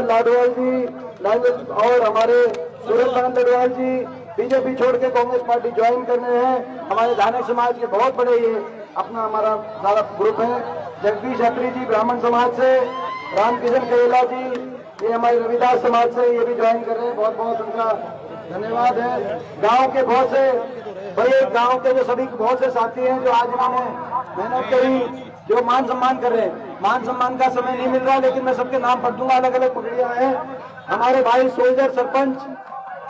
लाडवाल जी और हमारे सूरज लाडवाल जी बीजेपी छोड़ के कांग्रेस पार्टी ज्वाइन करने हैं। हमारे धानक समाज के बहुत बड़े ये अपना हमारा सारा ग्रुप है। जगदीश अत्री जी ब्राह्मण समाज से, रामकिशन करेला जी ये हमारे रविदास समाज से ये भी ज्वाइन कर रहे हैं। बहुत बहुत उनका धन्यवाद है। गांव के बहुत से बड़े गांव के जो सभी बहुत से साथी हैं जो आज इन्होंने मेहनत करी, जो मान सम्मान कर रहे हैं। मान सम्मान का समय नहीं मिल रहा लेकिन मैं सबके नाम पढ़ दूंगा। अलग अलग पगड़ियां हैं। हमारे भाई सोल्जर सरपंच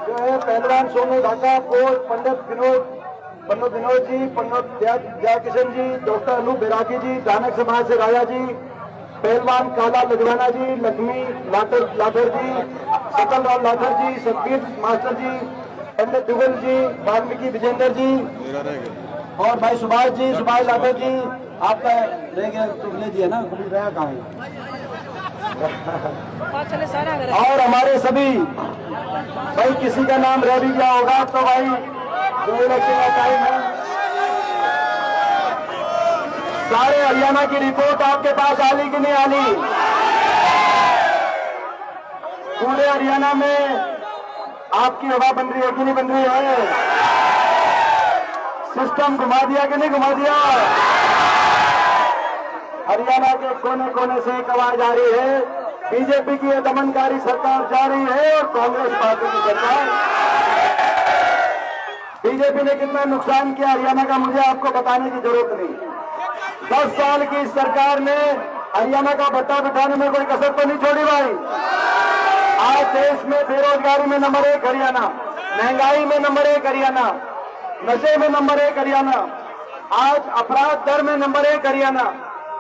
जो है पहलवान सोनू ढाका, पंडित विनोद जी, पंडित जयकिशन जी, डॉक्टर अनूप बैरागी जी, धानक समाज से राजा जी, पहलवान काला लजवाना जी, लक्ष्मी लाठर जी, सकलराम लाठर जी, सतबीर मास्टर जी, पंडित दुगल जी, वाल्मीकि विजेंद्र जी और भाई सुभाष लाठर जी। आपका रह गया तुम ले दिया ना, कभी रहा कहाँ है? और हमारे सभी भाई किसी का नाम रह भी गया होगा तो भाई जो इलेक्शन का टाइम है, सारे हरियाणा की रिपोर्ट आपके पास आली कि नहीं आली? पूरे हरियाणा में आपकी हवा बन रही है कि नहीं बन रही है? सिस्टम घुमा दिया कि नहीं घुमा दिया? हरियाणा के कोने कोने से एक आवाज आ रही है, बीजेपी की दमनकारी सरकार जा रही है और कांग्रेस पार्टी की सरकार। बीजेपी ने कितना नुकसान किया हरियाणा का मुझे आपको बताने की जरूरत नहीं। 10 साल की इस सरकार ने हरियाणा का भट्टा बिठाने में कोई कसर तो नहीं छोड़ी भाई। आज देश में बेरोजगारी में नंबर 1 हरियाणा, महंगाई में नंबर 1 हरियाणा, नशे में नंबर 1 हरियाणा, आज अपराध दर में नंबर 1 हरियाणा,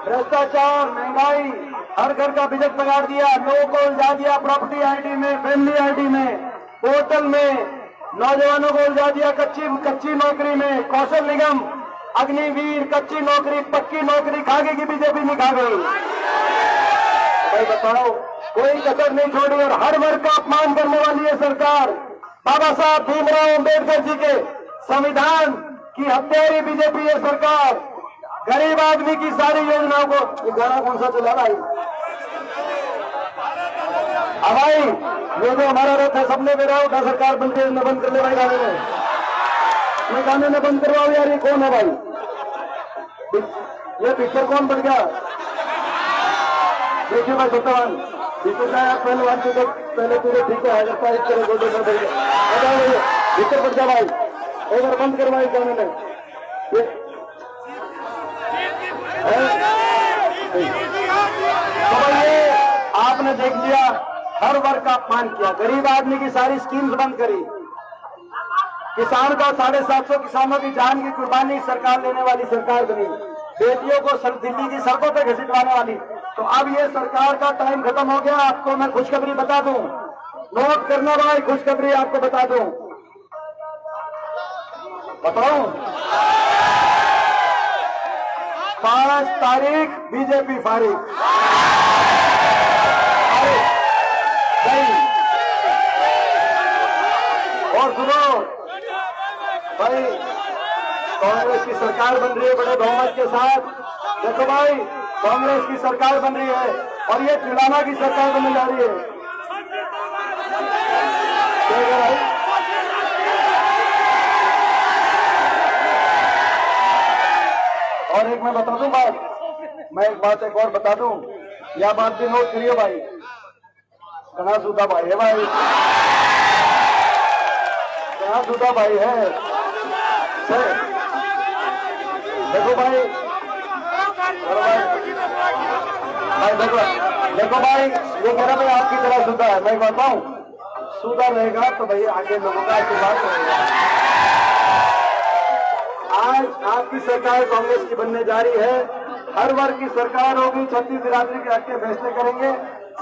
भ्रष्टाचार, महंगाई, हर घर का बजट बिगाड़ दिया, लोगों को उलझा दिया प्रॉपर्टी आईडी में, फैमिली आईडी में, पोर्टल में, नौजवानों को उलझा दिया कच्ची नौकरी में। कौशल निगम, अग्निवीर, कच्ची नौकरी, पक्की नौकरी खा गई कि बीजेपी नहीं खा गई? भाई बताओ, कोई कसर नहीं छोड़ी और हर वर्ग का अपमान करने वाली है सरकार। बाबा साहब भीमराव अम्बेडकर जी के संविधान की हत्यारी बीजेपी है सरकार। गरीब आदमी की सारी योजनाओं को, ये गाना कौन सा चला भाई? भाई ये जो हमारा रथ है सबने मेरा उठा, सरकार बंद कर ले भाई गाने में। मैं गाने में बंद करवाओ यार। ये कौन है भाई? ये पिक्चर कौन बन गया? देखिए भाई सत्यवान पिक्चर का यार पहलवान की तो पहले पूरे ठीक है लगता है, इस तरह गोल्डन कर देंगे। पिक्चर बन गया भाई, एक बार बंद करवाई गाने में। तो ये आपने देख लिया, हर वर्ग का अपमान किया, गरीब आदमी की सारी स्कीम्स बंद करी, किसान का 750 किसानों की जान की कुर्बानी सरकार लेने वाली सरकार बनी, बेटियों को दिल्ली की सड़कों पर घसीटवाने वाली। तो अब ये सरकार का टाइम खत्म हो गया। आपको मैं खुशखबरी बता दूं, नोट करना भाई, खुशखबरी आपको बता दूं, बताऊं 5 तारीख बीजेपी फारिग। और सुनो भाई, कांग्रेस की सरकार बन रही है बड़े बहुमत के साथ। देखो भाई, कांग्रेस की सरकार बन रही है और ये तिलाना की सरकार बनने जा रही है। ठीक है भाई, और एक मैं बता दूं बात, मैं एक बात एक और बता दूं, यह बात भी नोट करिए भाई। कहाँ सूदा भाई है भाई, कहाँ सूदा भाई है सर? देखो भाई, देखो भाई, ये कह रहा भाई आपकी तरह सूदा है। मैं बताऊं, सूदा रहेगा तो भाई आगे लोगों का आशीर्वाद रहेगा। आज आपकी सरकार कांग्रेस की बनने जा रही है, हर वर्ग की सरकार होगी, 36 बिरादरी के हक के फैसले करेंगे।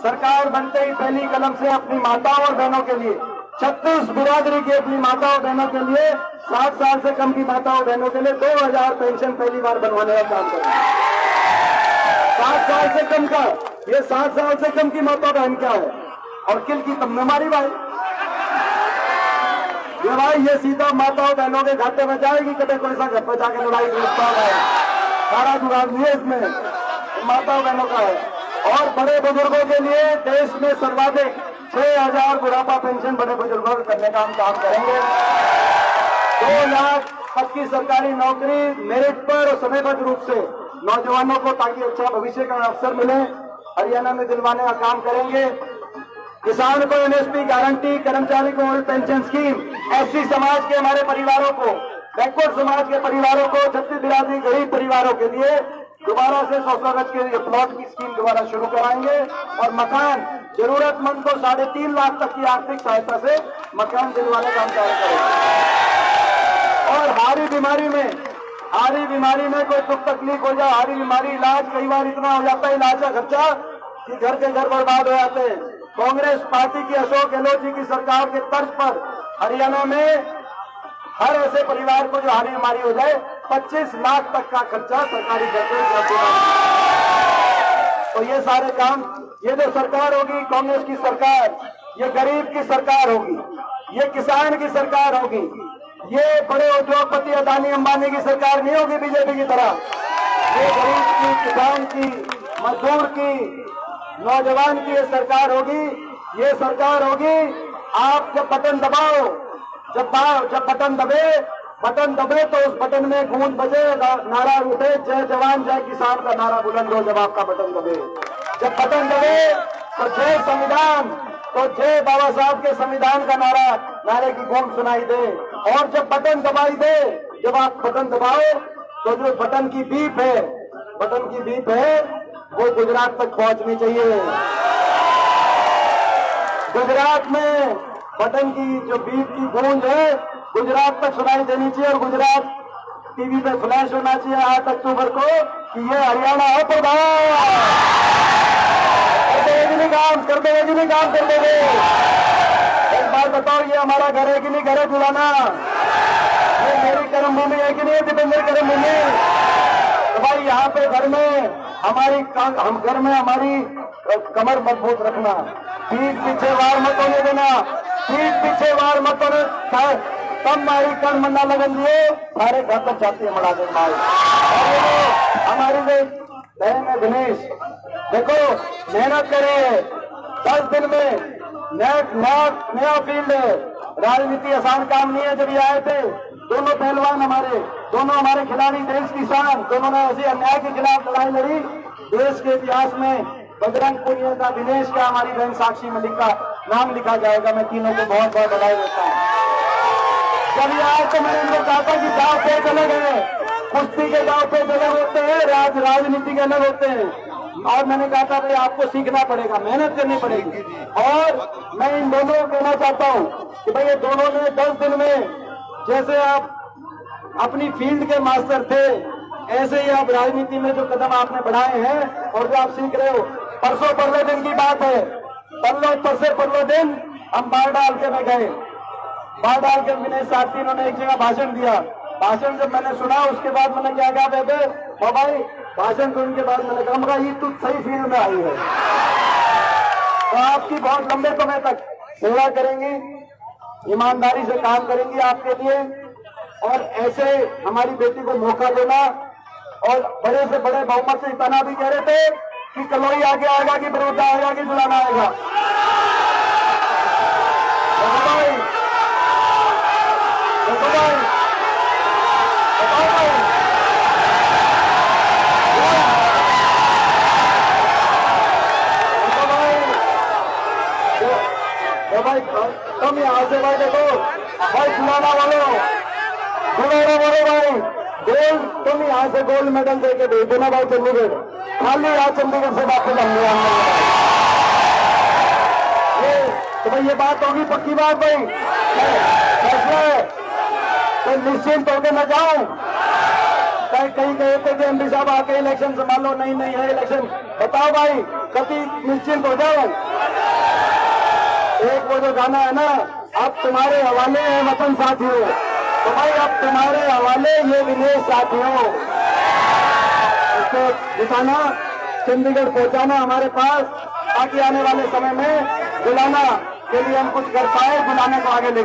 सरकार बनते ही पहली कलम से अपनी माताओं और बहनों के लिए, 36 बिरादरी की अपनी माताओं बहनों के लिए, 60 साल से कम की माताओं बहनों के लिए 2000 पेंशन पहली बार बनवाने का काम करेंगे। 60 साल से कम का, ये 60 साल से कम की माता बहन क्या है? और किल की तुमने मारी भाई, ये भाई ये सीधा माताओं बहनों के खाते में जाएगी। कभी कोई सा घर पर जाकर लड़ाई सारा जुगाड़ नहीं है इसमें, माताओं बहनों का है। और बड़े बुजुर्गों के लिए देश में सर्वाधिक 6,000 बुढ़ापा पेंशन बड़े बुजुर्गों को करने का हम काम करेंगे। 2 लाख पक्की सरकारी नौकरी मेरिट पर और समयबद्ध रूप से नौजवानों को, ताकि अच्छा भविष्य का अवसर मिले, हरियाणा में दिलवाने का काम करेंगे। किसान को एमएसपी गारंटी, कर्मचारी को ओल्ड पेंशन स्कीम, एससी समाज के हमारे परिवारों को, बैकवर्ड समाज के परिवारों को, छत्तीस बिरादरी गरीब परिवारों के लिए दोबारा से 100 गज के प्लॉट की स्कीम दोबारा शुरू कराएंगे और मकान जरूरतमंद को 3.5 लाख तक की आर्थिक सहायता से मकान दिलवाने का हम कार्य करेंगे। और हारी बीमारी में कोई दुख तकलीफ हो जाए, हारी बीमारी इलाज कई बार इतना हो जाता है इलाज का खर्चा कि घर के घर बर्बाद हो जाते हैं। कांग्रेस पार्टी की अशोक गहलोत जी की सरकार के तर्ज पर हरियाणा में हर ऐसे परिवार को जो हारी बीमारी हो जाए 25 लाख तक का खर्चा सरकारी खर्चे। तो ये सारे काम, ये जो सरकार होगी कांग्रेस की सरकार, ये गरीब की सरकार होगी, ये किसान की सरकार होगी, ये बड़े उद्योगपति अदानी अंबानी की सरकार नहीं होगी बीजेपी की तरह। ये गरीब की, किसान की, मजदूर की, नौजवान की ये सरकार होगी। ये सरकार होगी, आप जब बटन दबाओ, जब बटन दबे तो उस बटन में गूंज बजे, नारा उठे, जय जवान जय किसान का नारा बुलंद हो जब आपका बटन दबे। जब बटन दबे तो जय संविधान, तो जय बाबा साहब के संविधान का नारे की गूंज सुनाई दे। और जब बटन दबाई दे, जब आप बटन दबाओ तो जो बटन की बीप है वो गुजरात तक पहुंचनी चाहिए। गुजरात में बटन की जो बीप की गूंज है गुजरात तक सुनाई देनी चाहिए और गुजरात टीवी पे फ्लैश होना चाहिए 8 अक्टूबर को कि ये हरियाणा है प्रधान। कर देंगे। एक बार बताओ, ये हमारा घर है कि नहीं घर है जुलाना? ये मेरी कर्मभूमि है कि नहीं दीपेंद्र कर्मभूमि? तो भाई यहाँ पे घर में हमारी कमर मजबूत रखना, पीठ पीछे वार मत होने देना, तब मारी कण मन्ना लगन दिए सारे घर तक जाती है मुलाजिम माल। हमारी बहन है दिनेश, देखो मेहनत करे, 10 दिन में नया फील्ड है। राजनीति आसान काम नहीं है। जब ये आए थे दोनों पहलवान दोनों हमारे खिलाड़ी, देश की शान, दोनों ने ऐसे अन्याय के खिलाफ लड़ाई लड़ी। देश के इतिहास में बजरंग पुनिया का, दिनेश का, हमारी बहन साक्षी मलिक का नाम लिखा जाएगा। मैं तीनों को बहुत बहुत बधाई देता हूँ। जब ये आए तो मैंने इनको कहा था कि गाँव पे चले गए, कुश्ती के गाँव पे चले होते हैं, राजनीति के अलग होते हैं। और मैंने कहा था भाई आपको सीखना पड़ेगा, मेहनत करनी पड़ेगी। और मैं इन दोनों को कहना चाहता हूँ कि भाई ये दोनों ने 10 दिन में, जैसे आप अपनी फील्ड के मास्टर थे, ऐसे ही आप राजनीति में जो कदम आपने बढ़ाए हैं और जो आप सीख रहे हो। परसों परले दिन की बात है, परले दिन हम बारडाल के में गए। बारडाल के विनय साथी इन्होंने एक जगह भाषण दिया। भाषण जब मैंने सुना उसके बाद मैंने क्या कहा, बेबे भाई भाषण सुनने के बाद मैंने कहा ये तू सही फील्ड में आई है, तो आपकी बहुत लंबे समय तक सेवा करेंगी, ईमानदारी से काम करेंगी आपके लिए। और ऐसे हमारी बेटी को मौका देना और बड़े से बड़े बहुमत से इतना भी कह रहे थे कि कलोई आगे आएगा कि बड़ौदा आएगा कि जुलाना आएगा। भाई तुम यहाँ से भाई देखो भाई जुलाना वालों भाई गोल्ड, तुम यहाँ से गोल्ड मेडल दे के भेज देना भाई चंडीगढ़। खाली आज चंडीगढ़ से वापस हमने तो भाई ये बात होगी, पक्की बात भाई। तो निश्चिंत होकर न जाऊं, कहीं गए थे कि एमपी साहब आके इलेक्शन संभालो, नहीं है इलेक्शन। बताओ भाई कभी निश्चिंत हो जाओ। एक वो जो गाना है ना, अब तुम्हारे हवाले है वतन साथियों, तो भाई अब तुम्हारे हवाले ये विदेश साथियों, इसको दिखाना, चंडीगढ़ पहुंचाना हमारे पास, ताकि आने वाले समय में बुलाना के लिए हम कुछ कर पाए, बुलाने को आगे ले।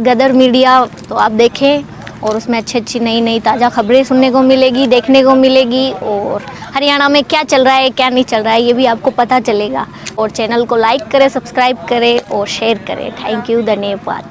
गदर मीडिया तो आप देखें और उसमें अच्छी अच्छी नई नई ताज़ा खबरें सुनने को मिलेगी, देखने को मिलेगी, और हरियाणा में क्या चल रहा है क्या नहीं चल रहा है ये भी आपको पता चलेगा। और चैनल को लाइक करें, सब्सक्राइब करें और शेयर करें। थैंक यू, धन्यवाद।